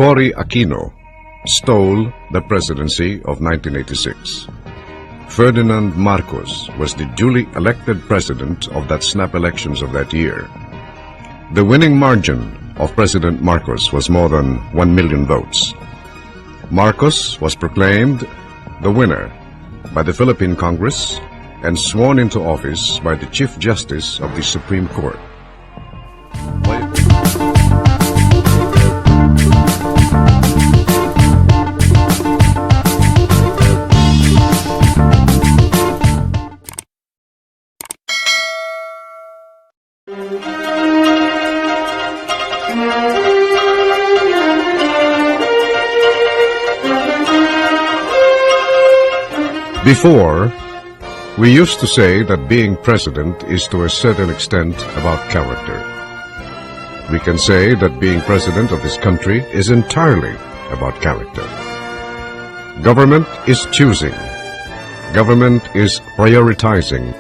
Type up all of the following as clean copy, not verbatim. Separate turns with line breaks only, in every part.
Cory Aquino stole the presidency of 1986. Ferdinand Marcos was the duly elected president of that snap elections of that year. The winning margin of President Marcos was more than 1 million votes. Marcos was proclaimed the winner by the Philippine Congress and sworn into office by the Chief Justice of the Supreme Court. Before, we used to say that being president is to a certain extent about character. We can say that being president of this country is entirely about character. Government is choosing. Government is prioritizing.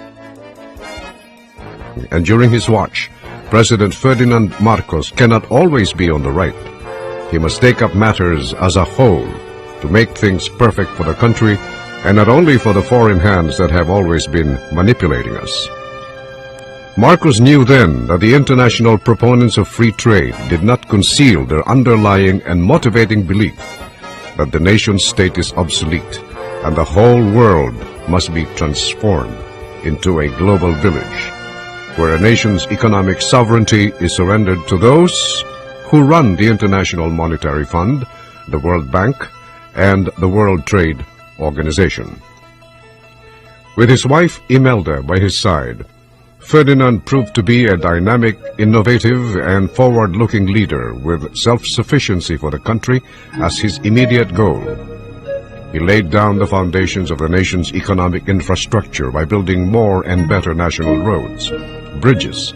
And during his watch, President Ferdinand Marcos cannot always be on the right. He must take up matters as a whole to make things perfect for the country, and not only for the foreign hands that have always been manipulating us. Marcos knew then that the international proponents of free trade did not conceal their underlying and motivating belief that the nation-state is obsolete and the whole world must be transformed into a global village, where a nation's economic sovereignty is surrendered to those who run the International Monetary Fund, the World Bank, and the World Trade Organization. With his wife Imelda by his side, Ferdinand proved to be a dynamic, innovative, and forward-looking leader with self-sufficiency for the country as his immediate goal. He laid down the foundations of the nation's economic infrastructure by building more and better national roads, bridges,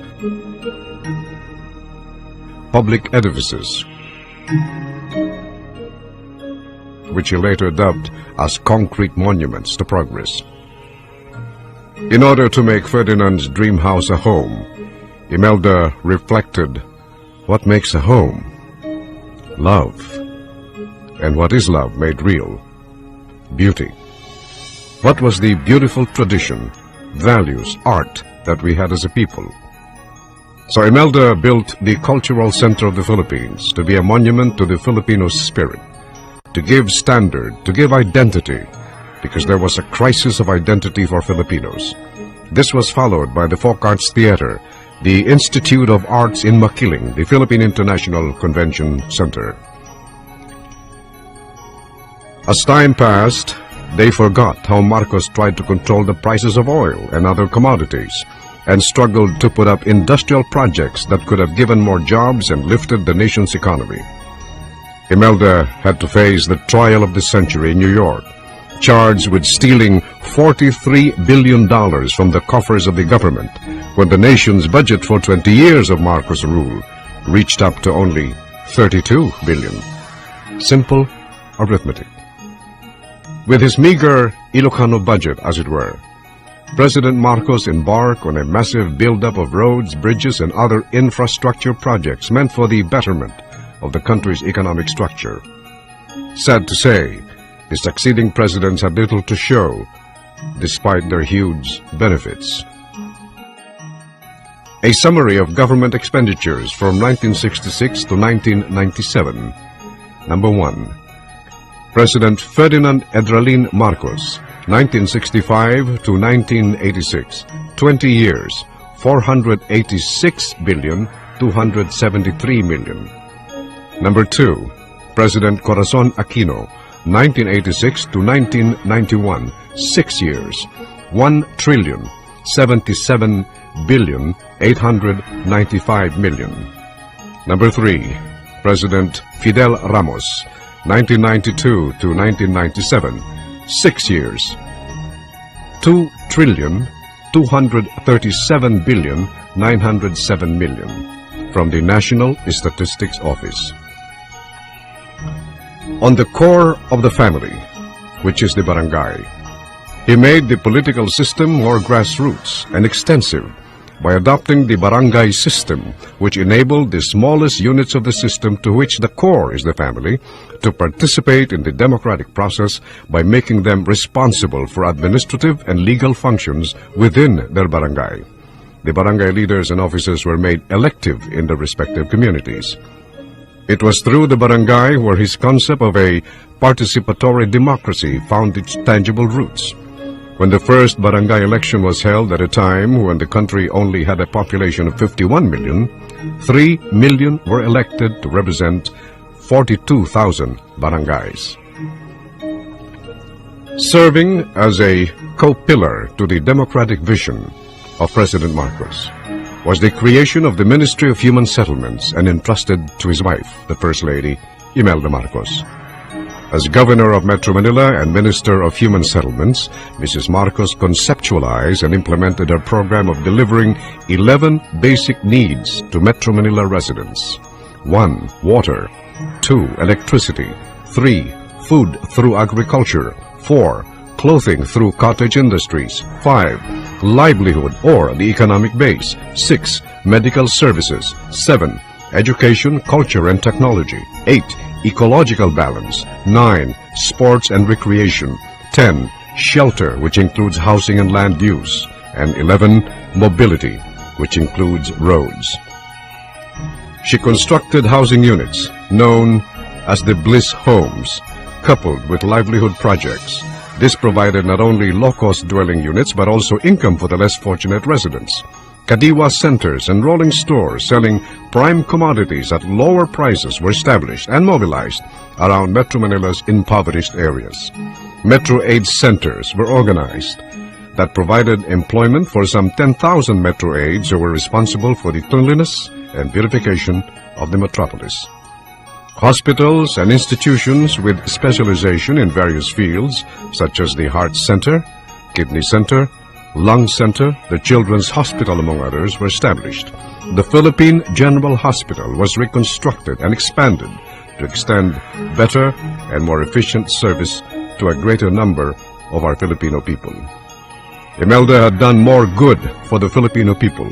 public edifices, which he later dubbed as concrete monuments to progress. In order to make Ferdinand's dream house a home, Imelda reflected, what makes a home? Love. And what is love made real? Beauty. What was the beautiful tradition, values, art that we had as a people? So Imelda built the Cultural Center of the Philippines to be a monument to the Filipino spirit, to give standard, to give identity, because there was a crisis of identity for Filipinos. This was followed by the Folk Arts Theater, the Institute of Arts in Makiling, the Philippine International Convention Center. As time passed, they forgot how Marcos tried to control the prices of oil and other commodities, and struggled to put up industrial projects that could have given more jobs and lifted the nation's economy. Imelda had to face the trial of the century in New York, charged with stealing $43 billion from the coffers of the government, when the nation's budget for 20 years of Marcos' rule reached up to only $32 billion. Simple arithmetic. With his meager Ilocano budget, as it were, President Marcos embarked on a massive buildup of roads, bridges, and other infrastructure projects meant for the betterment of the country's economic structure. Sad to say, the succeeding presidents had little to show, despite their huge benefits. A summary of government expenditures from 1966 to 1997. Number 1. President Ferdinand Edralin Marcos, 1965 to 1986, 20 years, 486,273 million. Number 2, President Corazon Aquino, 1986 to 1991, 6 years, 1,077,895 million. Number 3, President Fidel Ramos, 1992 to 1997, 6 years, 2,237,907 million, from the National Statistics Office. On the core of the family, which is the barangay, he made the political system more grassroots and extensive by adopting the barangay system, which enabled the smallest units of the system, to which the core is the family, to participate in the democratic process by making them responsible for administrative and legal functions within their barangay. The barangay leaders and officers were made elective in their respective communities. It was through the barangay where his concept of a participatory democracy found its tangible roots. When the first barangay election was held at a time when the country only had a population of 51 million, 3 million were elected to represent 42,000 barangays. Serving as a co-pillar to the democratic vision of President Marcos was the creation of the Ministry of Human Settlements and entrusted to his wife, the First Lady, Imelda Marcos. As Governor of Metro Manila and Minister of Human Settlements, Mrs. Marcos conceptualized and implemented her program of delivering 11 basic needs to Metro Manila residents. 1. Water. 2. Electricity. 3. Food through agriculture. 4. Clothing through cottage industries. 5. Livelihood or the economic base. 6. Medical services. 7. Education, culture, and technology. 8. Ecological balance. 9. Sports and recreation. 10. Shelter, which includes housing and land use. And 11. Mobility, which includes roads. She constructed housing units, known as the Bliss Homes, coupled with livelihood projects. This provided not only low-cost dwelling units, but also income for the less fortunate residents. Kadiwa centers and rolling stores selling prime commodities at lower prices were established and mobilized around Metro Manila's impoverished areas. Metro Aid centers were organized that provided employment for some 10,000 Metro Aids who were responsible for the cleanliness and beautification of the metropolis. Hospitals and institutions with specialization in various fields, such as the Heart Center, Kidney Center, Lung Center, the Children's Hospital, among others, were established. The Philippine General Hospital was reconstructed and expanded to extend better and more efficient service to a greater number of our Filipino people. Imelda had done more good for the Filipino people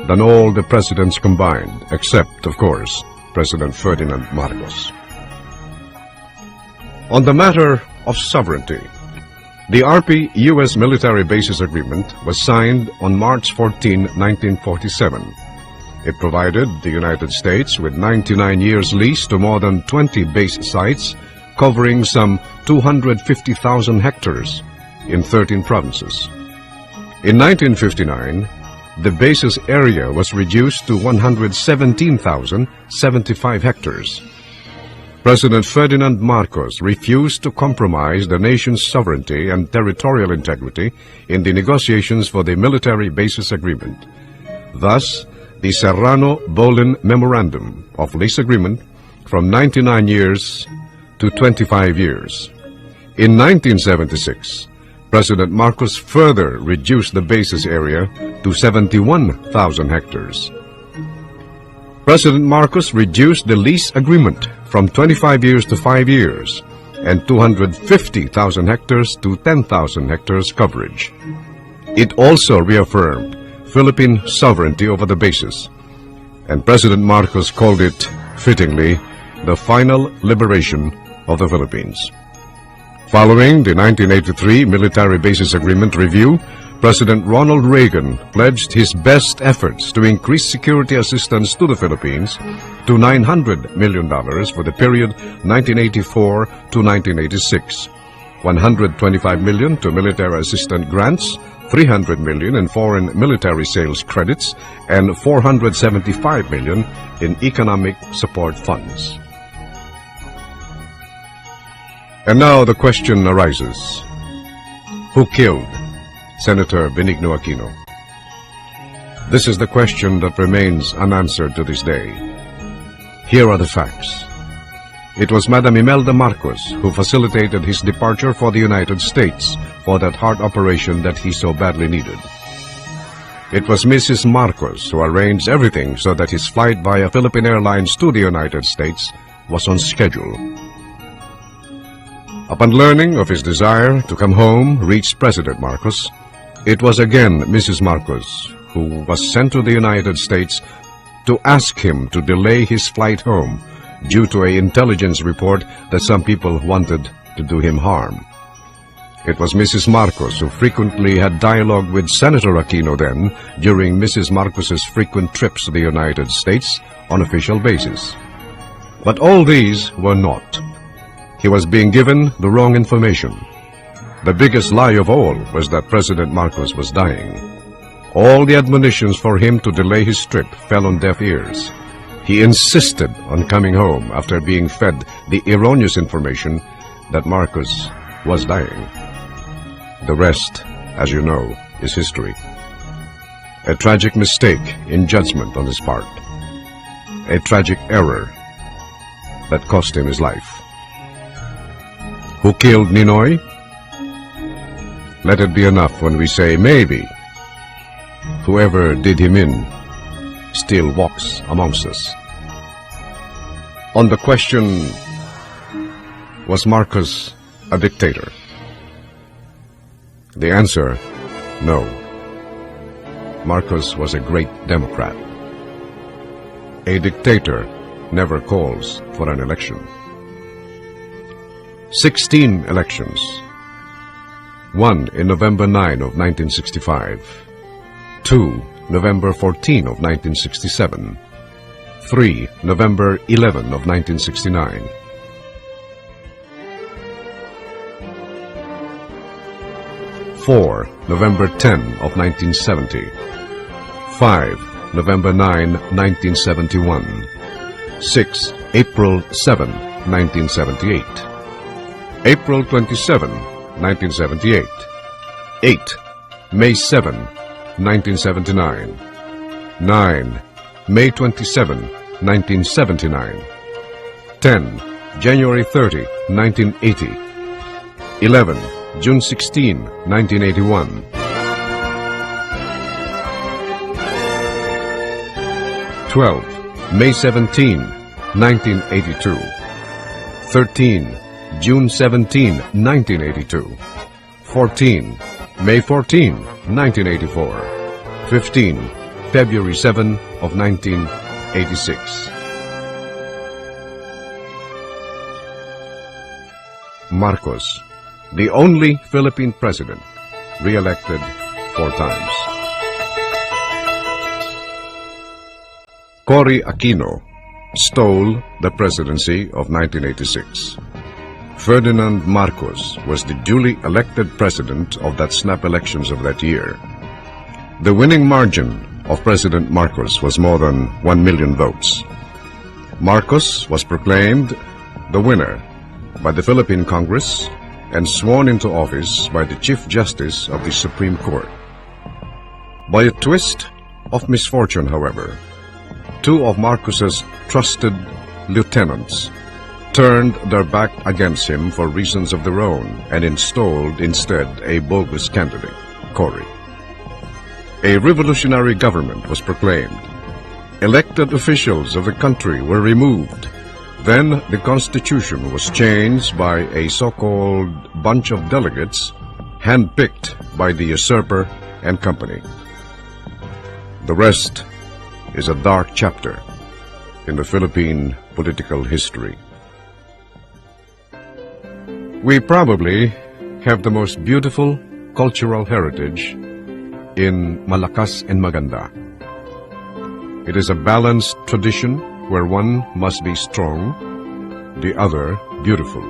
than all the presidents combined, except, of course, President Ferdinand Marcos. On the matter of sovereignty, the RP-U.S. Military Bases Agreement was signed on March 14, 1947. It provided the United States with 99 years lease to more than 20 base sites covering some 250,000 hectares in 13 provinces. In 1959, the base's area was reduced to 117,075 hectares. President Ferdinand Marcos refused to compromise the nation's sovereignty and territorial integrity in the negotiations for the Military Bases Agreement. Thus, the Serrano-Bolin Memorandum of Lease Agreement from 99 years to 25 years. In 1976, President Marcos further reduced the base's area to 71,000 hectares. President Marcos reduced the lease agreement from 25 years to 5 years and 250,000 hectares to 10,000 hectares coverage. It also reaffirmed Philippine sovereignty over the bases, and President Marcos called it, fittingly, the final liberation of the Philippines. Following the 1983 Military Bases Agreement review, President Ronald Reagan pledged his best efforts to increase security assistance to the Philippines to $900 million for the period 1984 to 1986, $125 million to military assistance grants, $300 million in foreign military sales credits, and $475 million in economic support funds. And now the question arises: who killed Senator Benigno Aquino? This is the question that remains unanswered to this day. Here are the facts. It was Madam Imelda Marcos who facilitated his departure for the United States for that heart operation that he so badly needed. It was Mrs. Marcos who arranged everything so that his flight via Philippine Airlines to the United States was on schedule. Upon learning of his desire to come home reached President Marcos, it was again Mrs. Marcos who was sent to the United States to ask him to delay his flight home due to an intelligence report that some people wanted to do him harm. It was Mrs. Marcos who frequently had dialogue with Senator Aquino then during Mrs. Marcos's frequent trips to the United States on official basis. But all these were naught. He was being given the wrong information. The biggest lie of all was that President Marcos was dying. All the admonitions for him to delay his trip fell on deaf ears. He insisted on coming home after being fed the erroneous information that Marcos was dying. The rest, as you know, is history. A tragic mistake in judgment on his part. A tragic error that cost him his life. Who killed Ninoy? Let it be enough when we say maybe whoever did him in still walks amongst us. On the question, was Marcos a dictator? The answer, no. Marcos was a great Democrat. A dictator never calls for an election. 16 elections. 1 in November 9 of 1965. 2 November 14 of 1967. 3 November 11 of 1969. 4 November 10 of 1970. 5 November 9, 1971. 6 April 7, 1978. April 27, 1978. 8 May 7, 1979. 9 May 27, 1979. 10 January 30, 1980. 11 June 16, 1981. 12 May 17, 1982. 13 June 17, 1982. 14 May 14, 1984. 15 February 7 of 1986. Marcos, the only Philippine president re-elected 4 times. Cory Aquino stole the presidency of 1986. Ferdinand Marcos was the duly elected president of that snap elections of that year. The winning margin of President Marcos was more than 1 million votes. Marcos was proclaimed the winner by the Philippine Congress and sworn into office by the Chief Justice of the Supreme Court. By a twist of misfortune, however, 2 of Marcos's trusted lieutenants turned their back against him for reasons of their own and installed instead a bogus candidate, Cory. A revolutionary government was proclaimed. Elected officials of the country were removed. Then the Constitution was changed by a so-called bunch of delegates handpicked by the usurper and company. The rest is a dark chapter in the Philippine political history. We probably have the most beautiful cultural heritage in Malakas and Maganda. It is a balanced tradition where one must be strong, the other beautiful.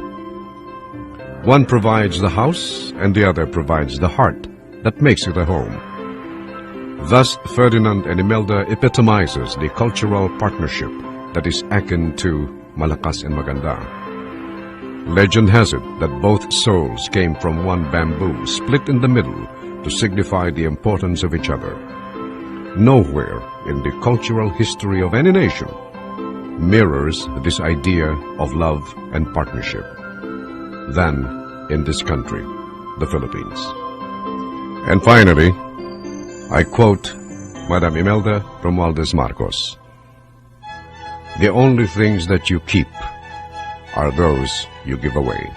One provides the house and the other provides the heart that makes it a home. Thus, Ferdinand and Imelda epitomizes the cultural partnership that is akin to Malakas and Maganda. Legend has it that both souls came from one bamboo split in the middle to signify the importance of each other. Nowhere in the cultural history of any nation mirrors this idea of love and partnership than in this country, the Philippines. And finally, I quote Madam Imelda Romualdez Marcos. The only things that you keep are those you give away.